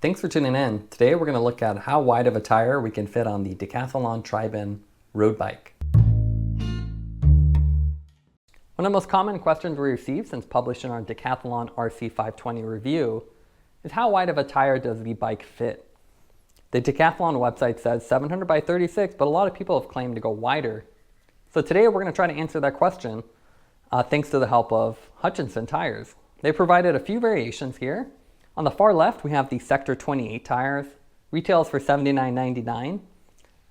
Thanks for tuning in. Today we're going to look at how wide of a tire we can fit on the Decathlon Triban road bike. One of the most common questions we receive since publishing our Decathlon RC520 review is how wide of a tire does the bike fit? The Decathlon website says 700 by 36, but a lot of people have claimed to go wider. So today we're going to try to answer that question thanks to the help of Hutchinson tires. They provided a few variations here. On the far left, we have the Sector 28 tires. Retails for $79.99.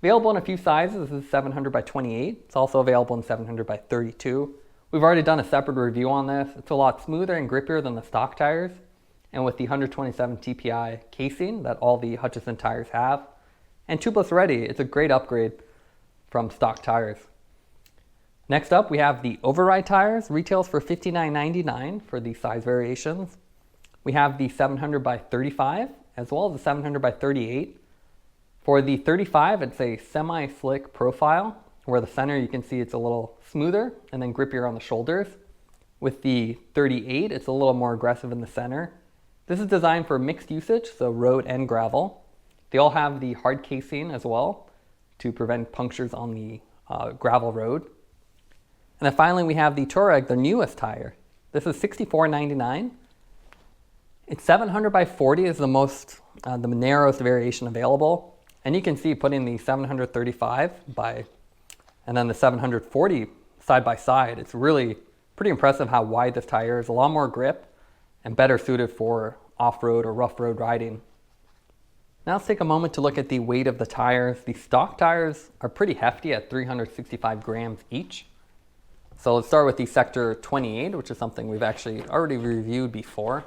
Available in a few sizes. This is 700 by 28. It's also available in 700 by 32. We've already done a separate review on this. It's a lot smoother and grippier than the stock tires. And with the 127 TPI casing that all the Hutchinson tires have. And tubeless ready, it's a great upgrade from stock tires. Next up, we have the Override tires. Retails for $59.99 for the size variations. We have the 700 by 35 as well as the 700 by 38. For the 35, it's a semi-slick profile where the center you can see it's a little smoother and then grippier on the shoulders. With the 38, it's a little more aggressive in the center. This is designed for mixed usage, so road and gravel. They all have the hard casing as well to prevent punctures on the gravel road. And then finally we have the Touareg, the newest tire. This is $64.99. It's 700 by 40 is the narrowest variation available. And you can see putting the 735 and then the 740 side by side, it's really pretty impressive how wide this tire is. A lot more grip and better suited for off-road or rough road riding. Now let's take a moment to look at the weight of the tires. The stock tires are pretty hefty at 365 grams each. So let's start with the Sector 28, which is something we've actually already reviewed before.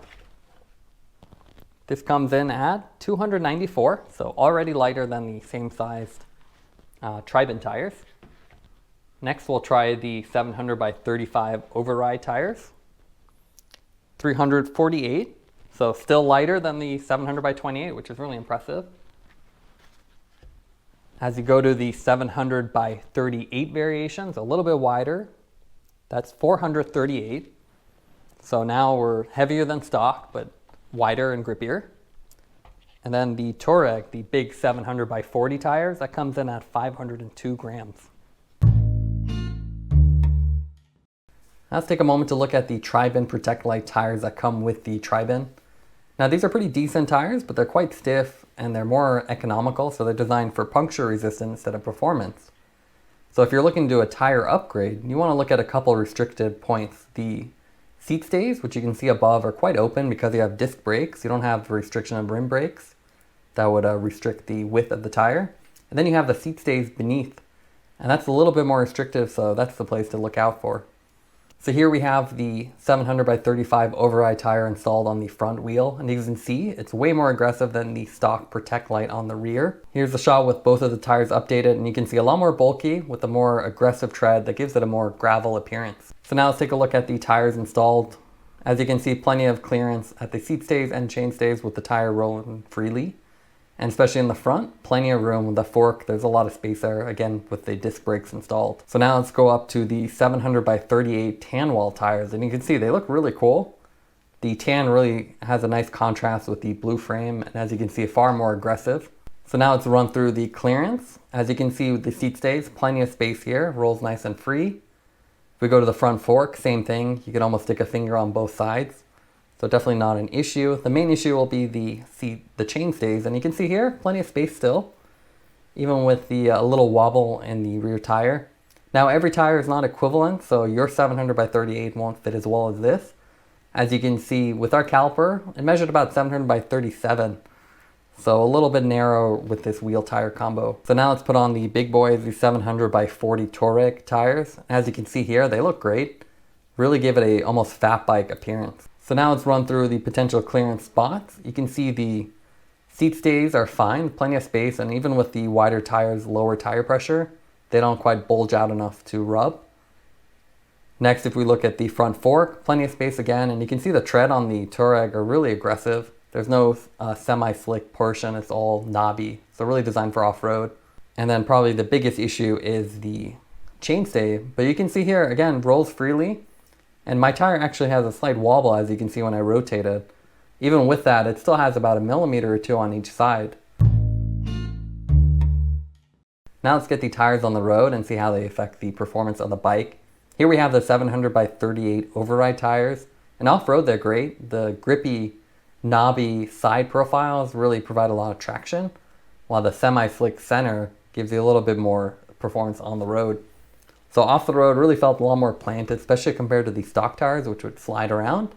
This comes in at 294, so already lighter than the same sized Triban tires. Next we'll try the 700 by 35 Override tires. 348, so still lighter than the 700 by 28, which is really impressive. As you go to the 700 by 38 variations, a little bit wider, that's 438. So now we're heavier than stock, but wider and grippier. And then the Touareg, the big 700 by 40 tires, that comes in at 502 grams. Now let's take a moment to look at the Triban PROTECTLIGHT tires that come with the Triban. Now these are pretty decent tires, but they're quite stiff and they're more economical, so they're designed for puncture resistance instead of performance. So if you're looking to do a tire upgrade, you want to look at a couple restricted points. The seat stays, which you can see above, are quite open because you have disc brakes. You don't have the restriction of rim brakes. That would restrict the width of the tire. And then you have the seat stays beneath. And that's a little bit more restrictive, so that's the place to look out for. So here we have the 700 by 35 Override tire installed on the front wheel. And you can see it's way more aggressive than the stock PROTECTLIGHT on the rear. Here's the shot with both of the tires updated, and you can see a lot more bulky with a more aggressive tread that gives it a more gravel appearance. So now let's take a look at the tires installed. As you can see, plenty of clearance at the seat stays and chain stays with the tire rolling freely. And especially in the front, plenty of room with the fork. There's a lot of space there, again, with the disc brakes installed. So now let's go up to the 700 by 38 tan wall tires. And you can see they look really cool. The tan really has a nice contrast with the blue frame. And as you can see, far more aggressive. So now let's run through the clearance. As you can see with the seat stays, plenty of space here. Rolls nice and free. If we go to the front fork, same thing. You can almost stick a finger on both sides. So definitely not an issue. The main issue will be the chain stays. And you can see here, plenty of space still, even with the little wobble in the rear tire. Now every tire is not equivalent, so your 700 by 38 won't fit as well as this. As you can see with our caliper, it measured about 700 by 37. So a little bit narrow with this wheel tire combo. So now let's put on the big boys, the 700 by 40 Touareg tires. As you can see here, they look great. Really give it a almost fat bike appearance. So now let's run through the potential clearance spots. You can see the seat stays are fine, plenty of space, and even with the wider tires, lower tire pressure, they don't quite bulge out enough to rub. Next, if we look at the front fork, plenty of space again, and you can see the tread on the Touareg are really aggressive. There's no semi-slick portion, it's all knobby, so really designed for off-road. And then probably the biggest issue is the chainstay, but you can see here, again, rolls freely. And my tire actually has a slight wobble, as you can see when I rotate it. Even with that, it still has about a millimeter or two on each side. Now let's get the tires on the road and see how they affect the performance of the bike. Here we have the 700 by 38 Override tires, and off-road they're great. The grippy, knobby side profiles really provide a lot of traction, while the semi-slick center gives you a little bit more performance on the road. So off the road really felt a lot more planted, especially compared to the stock tires, which would slide around.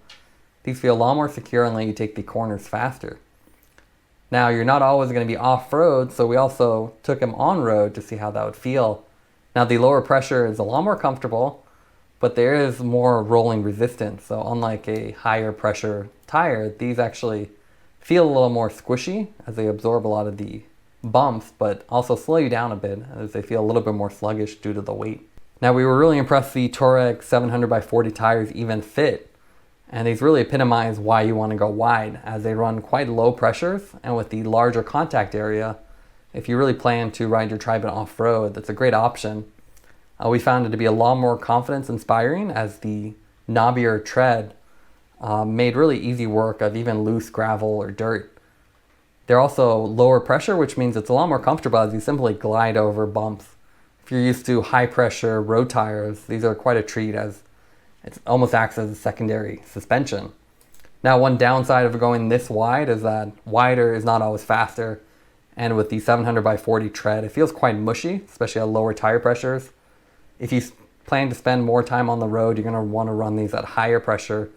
These feel a lot more secure and let you take the corners faster. Now you're not always going to be off-road, so we also took them on-road to see how that would feel. Now the lower pressure is a lot more comfortable, but there is more rolling resistance. So unlike a higher pressure tire, these actually feel a little more squishy as they absorb a lot of the bumps, but also slow you down a bit as they feel a little bit more sluggish due to the weight. Now we were really impressed the Touareg 700 by 40 tires even fit. And these really epitomize why you want to go wide, as they run quite low pressures, and with the larger contact area, if you really plan to ride your Triban off-road, that's a great option. We found it to be a lot more confidence inspiring, as the knobbier tread made really easy work of even loose gravel or dirt. They're also lower pressure, which means it's a lot more comfortable as you simply glide over bumps. If you're used to high pressure road tires, these are quite a treat, as it almost acts as a secondary suspension. Now, one downside of going this wide is that wider is not always faster. And with the 700 by 40 tread, it feels quite mushy, especially at lower tire pressures. If you plan to spend more time on the road, you're going to want to run these at higher pressure,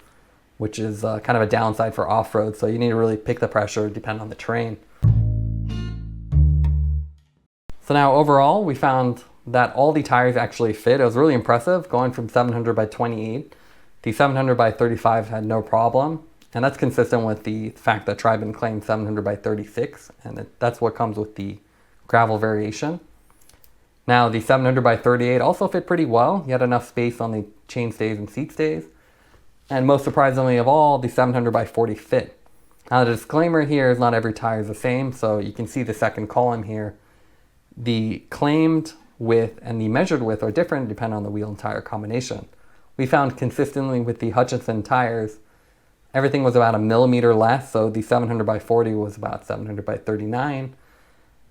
which is kind of a downside for off-road. So you need to really pick the pressure, depend on the terrain. So now overall, we found that all the tires actually fit. It was really impressive going from 700 by 28. The 700 by 35 had no problem, and that's consistent with the fact that Triban claimed 700 by 36, and that's what comes with the gravel variation. Now the 700 by 38 also fit pretty well. You had enough space on the chain stays and seat stays, and most surprisingly of all, the 700 by 40 fit. Now the disclaimer here is not every tire is the same, so you can see the second column here. The claimed width and the measured width are different depending on the wheel and tire combination. We found consistently with the Hutchinson tires, everything was about a millimeter less, so the 700 by 40 was about 700 by 39.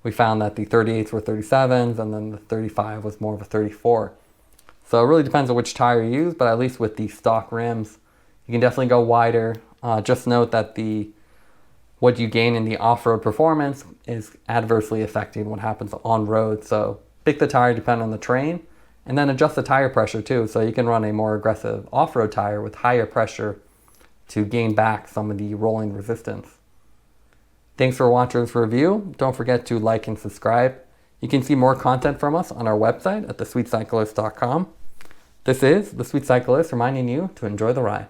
We found that the 38s were 37s, and then the 35 was more of a 34. So it really depends on which tire you use, but at least with the stock rims, you can definitely go wider. Just note that what you gain in the off-road performance is adversely affecting what happens on road. So pick the tire depending on the terrain, and then adjust the tire pressure too, so you can run a more aggressive off-road tire with higher pressure to gain back some of the rolling resistance. Thanks for watching this review. Don't forget to like and subscribe. You can see more content from us on our website at thesweetcyclist.com. This is The Sweet Cyclist reminding you to enjoy the ride.